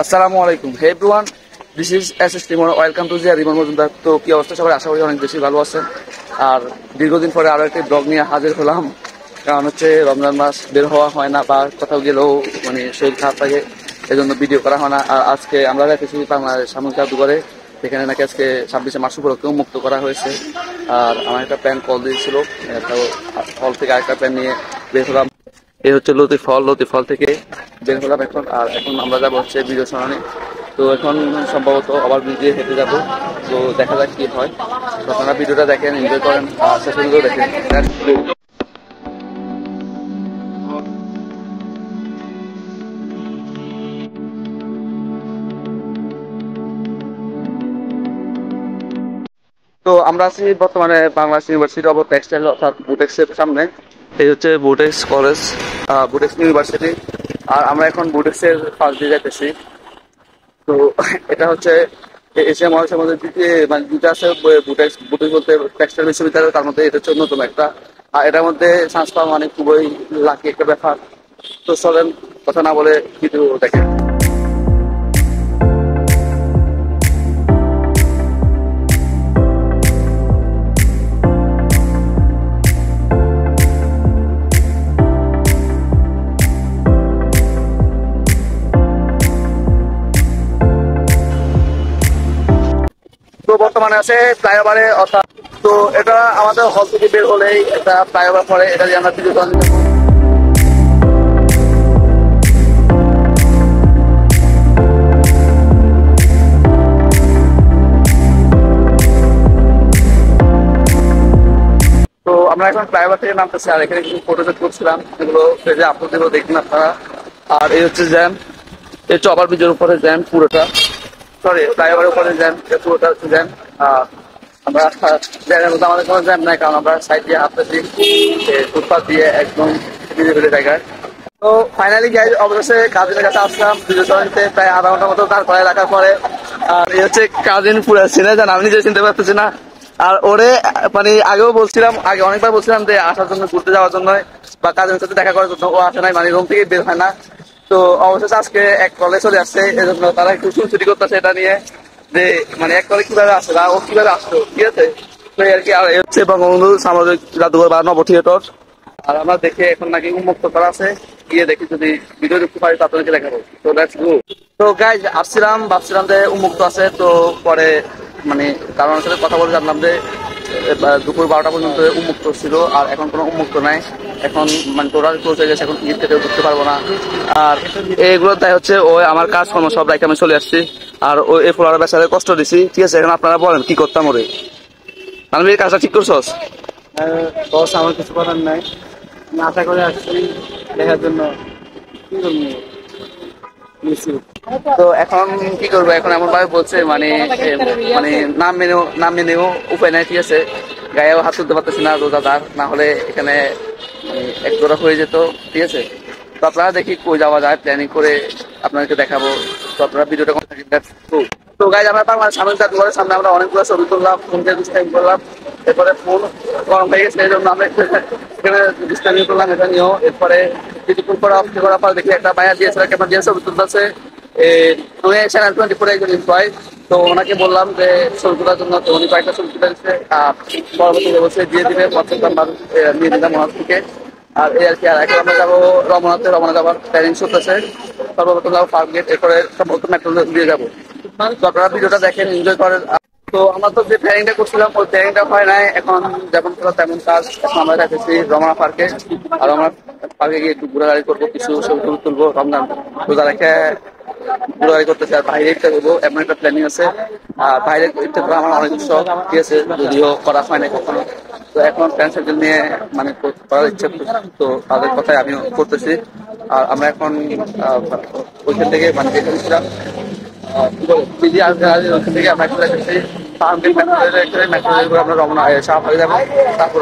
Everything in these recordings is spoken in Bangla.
আসসালামু আলাইকুম। Hey everyone, this is SS Rimon. Welcome to Zia Rimon Majumder. তো কি অবস্থা সবাই? আশা করি অনেক বেশি ভালো আছেন। আর দীর্ঘদিন পরে আরো একটি ব্লগ নিয়ে হাজির হলাম। কারণ হচ্ছে রমজান মাস, বের হওয়া হয় না বা কোথাও গেলেও মানে শরীর খারাপ থাকে, এই জন্য ভিডিও করা হয় না। আর আজকে আমরা দেখেছি বাংলাদেশ সামরিক জাদুঘরে, সেখানে নাকি আজকে 26শে মার্চ উপলক্ষে মুক্ত করা হয়েছে। আর আমার একটা প্যান কল দিয়েছিল, তো হল থেকে আরেকটা প্যান নিয়ে বের হলাম। এই হচ্ছে লতি ফল থেকে বের হলাম এখন। আর এখন আমরা যাবো হচ্ছে বিজয় সরণি। তো এখন সম্ভবত আবার ব্রিজ দিয়ে হেঁটে যাবো। তো দেখা যাক কি হয়। তো আপনারা ভিডিওটা দেখেন, এনজয় করেন আর শেষ পর্যন্ত দেখেন। তো আমরা আছি বর্তমানে বাংলাদেশ ইউনিভার্সিটি অফ টেক্সটাইল অর্থাৎ বুটেক্সের সামনে। এই হচ্ছে বুটেক্স কলেজ, বুটেক্স ইউনিভার্সিটি। আর আমরা এখন বুটেক্সের পাশ দিয়ে যাইতেছি। তো এটা হচ্ছে এশিয়া মহাদেশের মধ্যে দ্বিতীয়, মানে দুটো আছে বুটেক্স। বুটেক্স বলতে টেক্সটাইল বিশ্ববিদ্যালয়, তার মধ্যে এটা হচ্ছে অন্যতম একটা। আর এটার মধ্যে চান্স পাওয়া মানে খুবই লাকি একটা ব্যাপার। তো চলেন কথা না বলে ভিডিও দেখেন। তো বর্তমানে আছে ফ্লাইওভারে, অর্থাৎ তো এটা আমাদের হল থেকে বের হলেই একটা ফ্লাইওভার পরে, এটা দিয়ে আমরা ভিডিও করা নিতে পারবো। তো আমরা এখন ফ্লাইওভার থেকে নামতেছি। আর এখানে কিছু ফটো করছিলাম, এগুলো পেজে আপলোড দেবো, দেখুন আপনারা। আর এই হচ্ছে জ্যাম, এই হচ্ছে ওভার ব্রিজের উপরে জ্যাম পুরোটা, সরি ফ্লাইওভারের উপরে জ্যাম, পুরোটা হচ্ছে জ্যাম। আমরা জ্যামের মধ্যে আমাদের কোনো জ্যাম নাই, কারণ আমরা সাইড দিয়ে হাঁটতেছি ফুটপাথ দিয়ে একদম ভিড়ে জায়গায়। তো ফাইনালি গাইজ অবশেষে কাজিনের কাছে আসলাম ভিডিও সরাইতে, প্রায় আধা ঘন্টার মতো তার করায় রাখার পরে। আর এই হচ্ছে কাজিন পুরো চিনে যান, আমি নিজে চিনতে পারতেছি না। আর ওরে মানে আগেও বলছিলাম, আগে অনেকবার বলছিলাম যে আসার জন্য, ঘুরতে যাওয়ার জন্য বা কাজিনের সাথে দেখা করার জন্য, ও আসে নাই, মানে রুম থেকে বের হয় না। তো অবশেষে আজকে এক কলে চলে আসছে, এজন্য তারা একটু ছুটি করতেছে এটা নিয়ে, যে মানে এক কলে কিভাবে আসে না, ও কিভাবে আসতো, ঠিক আছে। তো আর কি। আর হচ্ছে বঙ্গবন্ধু সামাজিক জাদুঘর বা নব থিয়েটার। আর আমরা দেখে এখন নাকি উন্মুক্ত করা আছে, গিয়ে দেখি যদি ভিডিও দেখতে পারি তো আপনাদেরকে দেখাবো। তো লেটস গো। তো গাইজ আসছিলাম, ভাবছিলাম যে উন্মুক্ত আছে, তো পরে মানে কারণ সাথে কথা বলে জানলাম যে দুপুর 12টা পর্যন্ত উন্মুক্ত ছিল, আর এখন কোনো উন্মুক্ত নাই। এখন মানে টোটাল ক্লোজ হয়ে গেছে, এখন টিকিট কেটেও ঢুকতে পারবো না। আর এইগুলো তাই হচ্ছে ওই আমার কাজকর্ম সব রাইতে আমি চলে আসছি। আর ওই এই ফ্লোয়ার বেচারে কষ্ট দিছি, ঠিক আছে। এখন আপনারা বলেন কি করতাম ওরে? আমি এই কাজটা ঠিক করছস? বস, আমার কিছু করার নাই। আমি আশা করে আসছি দেখার জন্য। কি করবো? তো এখন কি করবো? এখন এমন ভাবে বলছে মানে মানে নাম মেনেও উপায় নাই, ঠিক আছে। গায়েও হাত তুলতে পারতেছি না, রোজাদার না হলে এখানে এক জোড়া হয়ে যেত, ঠিক আছে। তো আপনারা দেখি কই যাওয়া যায়, প্ল্যানিং করে আপনাদেরকে দেখাবো। তো আপনারা ভিডিওটা কোন থাকি। তো গাইজ আমরা বাংলাদেশ সামনে জাদুঘরের সামনে আমরা অনেকগুলো ছবি তুললাম, ফোন দিয়ে ডিসটাইম করলাম। এরপরে ফোন গরম হয়ে গেছে, এই জন্য আমরা এখানে ডিসটাইম করলাম, এটা নিয়েও। এরপরে কিছুক্ষণ পরে অফ করার পর দেখি একটা ভাইয়া দিয়েছে, ক্যামেরা দিয়ে ছবি তুলতেছে। চ্যানেল 24 একজন এমপ্লয়। তো ওনাকে বললাম যে ছবি তোলার জন্য, তো উনি কয়েকটা ছবি তুলে দিচ্ছে। আর পরবর্তী অবশ্যই দিয়ে দিবে হোয়াটসঅ্যাপ নাম্বার, নিয়ে দিলাম ওনার থেকে। আর এই আর কি। আর এখন আমরা যাবো রমনা যাবার প্ল্যানিং চলতেছে। সর্বপ্রথম যাবো ফার্ম গেট, এরপরে সম্ভবত মেট্রো দিয়ে যাবো। তো আপনারা ভিডিওটা দেখেন, এনজয় করেন। তো আমরা তো যে প্ল্যানিংটা করছিলাম ওই প্ল্যানিংটা হয় নাই। এখন যেমন তেমন কাজ। এখন আমরা দেখেছি রমনা পার্কে। আর রমনা পার্কে গিয়ে একটু ঘোরাঘুরি করবো, কিছু ছবি তুলবো। রমজান রোজা রেখে ঘোরাঘুরি করতেছে। আর বাইরে ইফতার করবো, এমন একটা প্ল্যানিং আছে। আর বাইরে ইফতার করা আমার অনেক শখ, ঠিক আছে, যদিও করা হয় না কখনো। তো এখন ফ্রেন্ড সার্কেল নিয়ে মানে করার ইচ্ছা, তো তাদের কথাই আমিও করতেছি। আর আমরা এখন ওইখান থেকে মানে যেখানে ছিলাম ওইখান থেকে আমরা আমরা রমনা শাহবাগে যাবো, তারপর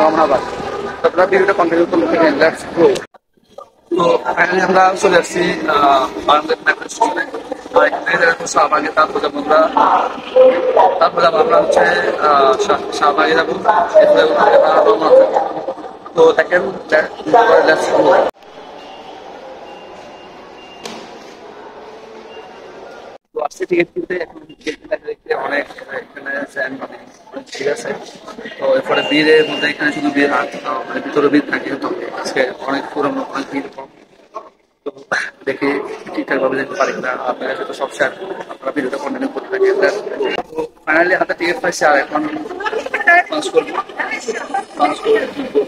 রমনাবাদ। আপনারা ভিডিওটা কন্টিনিউ করতে থাকেন। Let's go. তো ফাইনালি আমরা চলে আসছি বারামগেট মেট্রো স্টেশনে। তো এখানে শাহবাগে, তারপর যাবো আমরা হচ্ছে শাহবাগে যাবো। তো দেখেন, লেটস গো। আসছে টিকিট কিনতে, এখন দেখতে অনেক এখানে জ্যাম, মানে ঠিক আছে। তো এরপরে ভিড়ের মধ্যে এখানে শুধু ভিড়, আর মানে ভিতরে ভিড় থাকে। তো আজকে অনেক পুরনো, অনেক ভিড় কম। তো দেখি ঠিকঠাক ভাবে যেতে পারি কিনা। আপনার কাছে তো সব শেয়ার, আপনারা ভিডিওটা কন্টিনিউ করতে থাকেন। তো ফাইনালি হাতে টিকিট পাইছে, আর এখন পাঁচ করবো, পাঁচ করবো।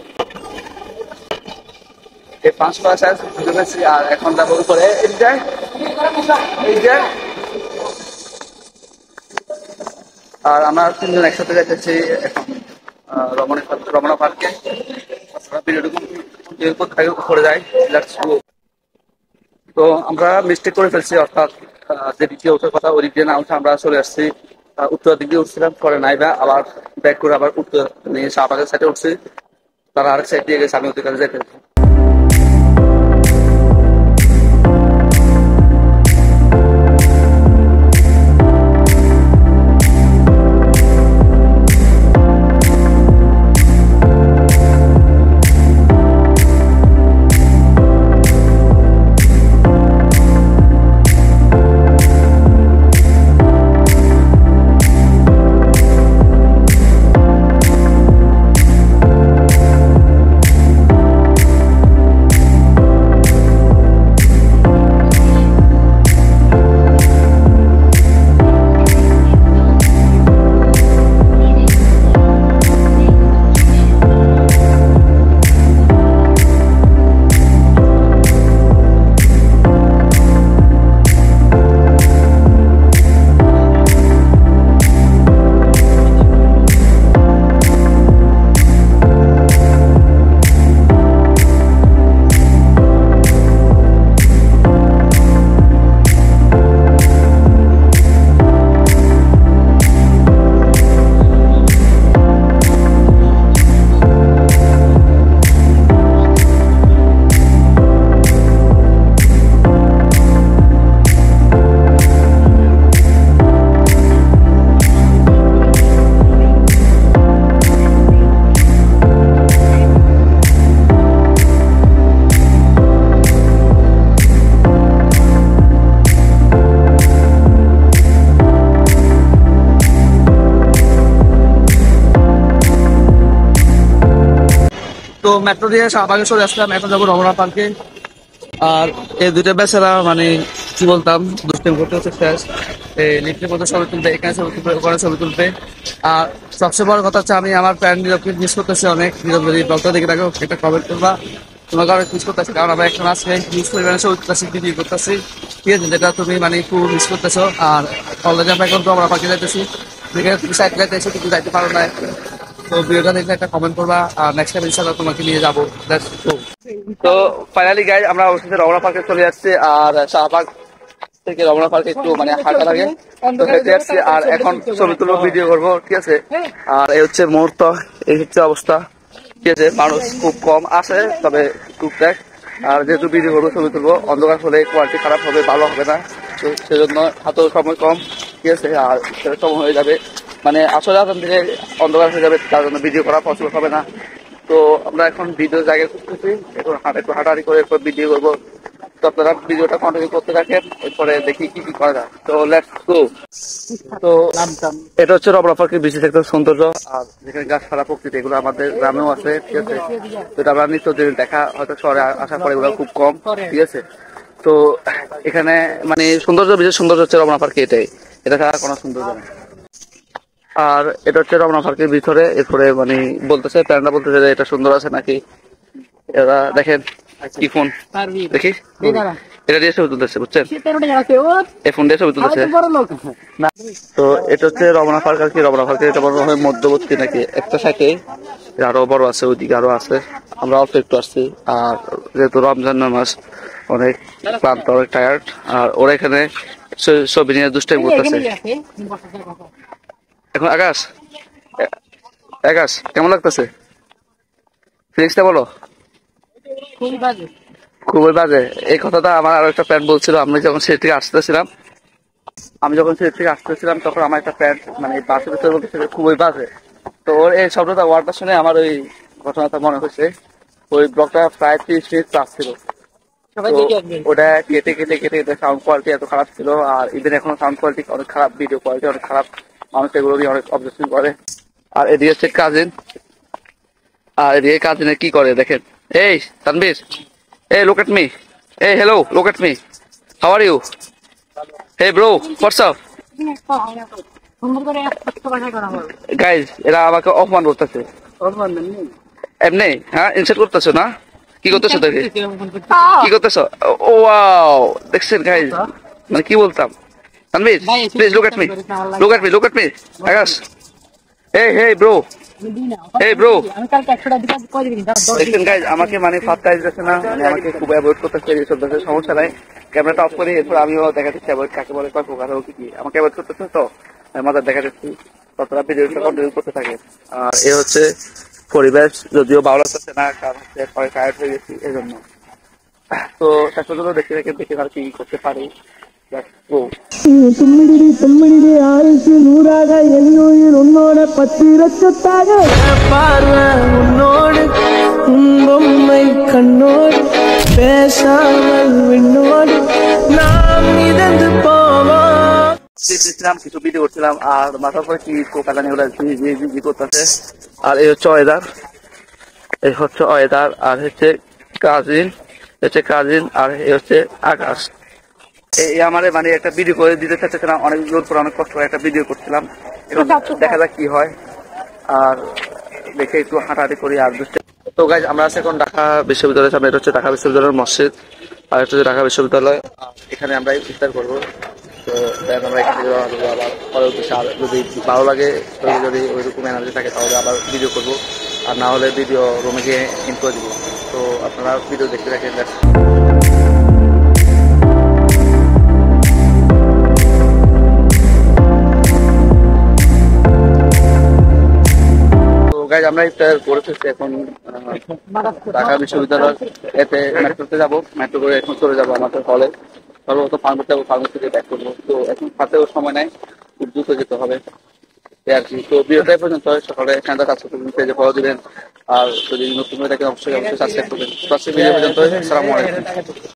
এই 5 বুঝে পেয়েছি, আর এখন যাবো উপরে। এই যে আর আমরা 3 জন একসাথে যাইতেছি এখন রমনা পার্কে। ভিডিওটা করতে থাকে, উপরে যাই। Let's go. তো আমরা মিস্টেক করে ফেলছি, অর্থাৎ যে দিক দিয়ে ওঠার কথা ওই দিক দিয়ে না উঠে আমরা চলে আসছি উত্তর দিক দিয়ে উঠছিলাম, পরে নাইবা আবার ব্যাক করে আবার উত্তর নিয়ে শাহবাগের সাইডে উঠছি। তারা আরেক সাইড দিয়ে গেছে, আমি ওদের কাছে যেতে। তো মেট্রো দিয়ে শাহবাগে চলে আসলাম, এখন যাবো রমনা পার্কে। আর এই দুইটা বেচারা মানে কি বলতাম, দুষ্টাইম করতে হচ্ছে শেষ। এই লিফটের মধ্যে ছবি তুলবে, এখানে ছবি তুলবে, ওখানে ছবি তুলবে। আর সবচেয়ে বড় কথা হচ্ছে আমি আমার ফ্রেন্ড নীরবকে মিস করতেছি অনেক। নীরব যদি ব্লগটা দেখে থাকো একটা কমেন্ট করবা, তোমাকে অনেক মিস করতেছি, কারণ আমরা এখন আজকে মিস পরিমাণে ছবি তুলতেছি, ভিডিও করতেছি, ঠিক আছে, যেটা তুমি মানে খুব মিস করতেছো। আর অলরেডি আমরা এখন রমনা পার্কে যাইতেছি, যেখানে তুমি সাইড যাইতেছো কিন্তু যাইতে পারো না। তো ভিডিওটা দেখলে একটা কমেন্ট করবা, আর নেক্সট টাইম ইনশাআল্লাহ তোমাকে নিয়ে যাবো। তো ফাইনালি গাইজ আমরা অবশেষে রমনা পার্কে চলে যাচ্ছি। আর শাহবাগ থেকে রমনা পার্কে একটু মানে হাঁটা লাগে, তো হেঁটে যাচ্ছি। আর এখন ছবি তুলবো, ভিডিও করবো, ঠিক আছে। আর এই হচ্ছে মুহূর্ত, এই হচ্ছে অবস্থা, ঠিক আছে। মানুষ খুব কম আসে, তবে টুকটাক। আর যেহেতু ভিডিও করবো, ছবি তুলবো, অন্ধকার হলে কোয়ালিটি খারাপ হবে, ভালো হবে না। তো সেজন্য হাতেও সময় কম, ঠিক আছে। আর সময় হয়ে যাবে, মানে আসলে এখন থেকে অন্ধকার হয়ে যাবে, তার জন্য ভিডিও করা পসিবল হবে না। তো আমরা এখন ভিডিও জায়গায় করতেছি, এখন একটু হাঁটাহাঁটি করে এরপর ভিডিও করবো। তো আপনারা ভিডিওটা কন্টিনিউ করতে থাকেন, এরপরে দেখি কি কি করা যায়। তো লেটস গো। তো এটা হচ্ছে রমনা পার্কের বিশেষ একটা সৌন্দর্য। আর যেখানে গাছপালা, প্রকৃতি, এগুলো আমাদের গ্রামেও আছে, ঠিক আছে। তো এটা আমরা নিত্যদিন দেখা, হয়তো শহরে আসার পরে এগুলো খুব কম, ঠিক আছে। তো এখানে মানে সৌন্দর্য, বিশেষ সৌন্দর্য হচ্ছে রমনা পার্কে এটাই, এটা ছাড়া কোনো সৌন্দর্য নেই। আর এটা হচ্ছে রমনা পার্কের ভিতরে, এরপরে মানে বলতেছে প্যান্ডা, বলতেছে যে এটা সুন্দর আছে নাকি। এরা দেখেন কি ফোন, দেখি এটা দিয়ে ছবি তুলতেছে, বুঝছেন, এই ফোন দিয়ে ছবি তুলতেছে না। তো এটা হচ্ছে রমনা পার্ক আর কি। রমনা পার্কের এটা মনে হয় মধ্যবর্তী নাকি, একটা সাইডে আরো বড় আছে, ওইদিকে আরো আছে। আমরা অল্প একটু আসছি। আর যেহেতু রমজান মাস, অনেক ক্লান্ত, অনেক টায়ার্ড। আর ওরা এখানে ছবি নিয়ে দুষ্টাইম করতেছে। এখন আকাশ, আকাশ কেমন লাগতেছে, ফিলিংসটা বলো। খুবই বাজে। এই কথাটা আমার আরো একটা ফ্রেন্ড বলছিল, আমি যখন সিলেট থেকে আসতেছিলাম, তখন আমার একটা ফ্রেন্ড মানে বাসের ভিতরে বলতেছে খুবই বাজে। তো ওর এই শব্দটা, ওয়ার্ডটা শুনে আমার ওই ঘটনাটা মনে হয়েছে। ওই ব্লগটা প্রায় 30 মিনিট প্লাস ছিল, তো ওটা কেটে কেটে কেটে কেটে সাউন্ড কোয়ালিটি এত খারাপ ছিল, আর ইভেন এখন সাউন্ড কোয়ালিটি অনেক খারাপ, ভিডিও কোয়ালিটি অনেক খারাপ, মানুষ এগুলো নিয়ে অনেক অবজেকশন করে। আর এদিকে হচ্ছে কাজিন, আর এদিকে কাজিনে কি করে দেখেন। এই তানভীর, এই look at me, hey hello, look at me, how are you, hey bro, what's up guys, এরা আমাকে অপমান করতেছে এমনি। হ্যাঁ ইনসাল্ট করতেছো না, কি করতেছো দেখে, কি করতেছো? ও ওয়াও, দেখছেন গাইজ, মানে কি বলতাম। Tanvir please look at me, look at me, look at me, Akash, hey hey bro, hey bro, দেখছেন গাইজ আমাকে মানে ফাত্তা দিতেছে না, মানে আমাকে খুব অ্যাভয়েড করতেছে, এইসব দেশের সমস্যা নাই, ক্যামেরাটা অফ করে এরপর আমিও দেখা দিচ্ছি অ্যাভয়েড কাকে বলে, কয় প্রকার হোক কি, আমাকে অ্যাভয়েড করতেছে তো মজা দেখা দিচ্ছি, ততটা ভিডিওটা কন্টিনিউ করতে থাকে। আর এ হচ্ছে পরিবেশ, যদিও ভালো লাগতেছে না, কারণ হচ্ছে পরে টায়ার্ড হয়ে গেছি এই জন্য। তো শেষ পর্যন্ত দেখে রেখে দেখে আর কি করতে পারি। தும்மிடி தும்மிடி ஆயுசு நூறாக எண்ணுயிர் உன்னோட 10 லட்சத்தாக பார்வை உன்னோடு உன்பொம்மை கண்ணோடு பேசாமல் விண்ணோடு நாம் மிதந்து போவோம்। কিছু ভিডিও করছিলাম আর মাথার পরে কি পোকাটা নিয়ে ওরা জি করতেছে। আর এই হচ্ছে ওয়েদার, এই হচ্ছে ওয়েদার, আর হচ্ছে কাজিন, আর এই হচ্ছে আকাশ। এই আমার মানে একটা ভিডিও করে দিতে চাচ্ছিলাম, অনেক জোর করে অনেক কষ্ট করে একটা ভিডিও করছিলাম, এখন দেখা যাক কি হয়। আর দেখে একটু হাঁটাহাঁটি করি। আর তো গাইজ আমরা আছি এখন ঢাকা বিশ্ববিদ্যালয়ের সামনে, এটা হচ্ছে ঢাকা বিশ্ববিদ্যালয়ের মসজিদ, আর এটা হচ্ছে ঢাকা বিশ্ববিদ্যালয়। এখানে আমরা ইফতার করবো, তো আমরা এখানে আবার পরে উঠেছি। আর যদি ভালো লাগে, যদি ওইরকম এনার্জি থাকে তাহলে আবার ভিডিও করবো, আর না হলে ভিডিও রুমে গিয়ে ইন করে দিব। তো আপনারা ভিডিও দেখতে থাকেন। গাইজ আমরা ইফতার করে ফেলছি, এখন ঢাকা বিশ্ববিদ্যালয় এতে মেট্রোতে যাবো, মেট্রো করে এখন চলে যাবো আমাদের হলে, সর্বপ্রথম ফার্মেসি যাবো, ফার্মেসি থেকে ব্যাক করবো। তো এখন হাতেও সময় নাই, খুব দ্রুত যেতে হবে আর কি। তো ভিডিওটাই পর্যন্ত, সকালে চ্যানেলটা সাবস্ক্রাইব করবেন, পেজে ফলো দিবেন, আর যদি নতুন হয়ে থাকেন অবশ্যই সাবস্ক্রাইব করবেন। ভিডিও পর্যন্ত, আসসালামু আলাইকুম।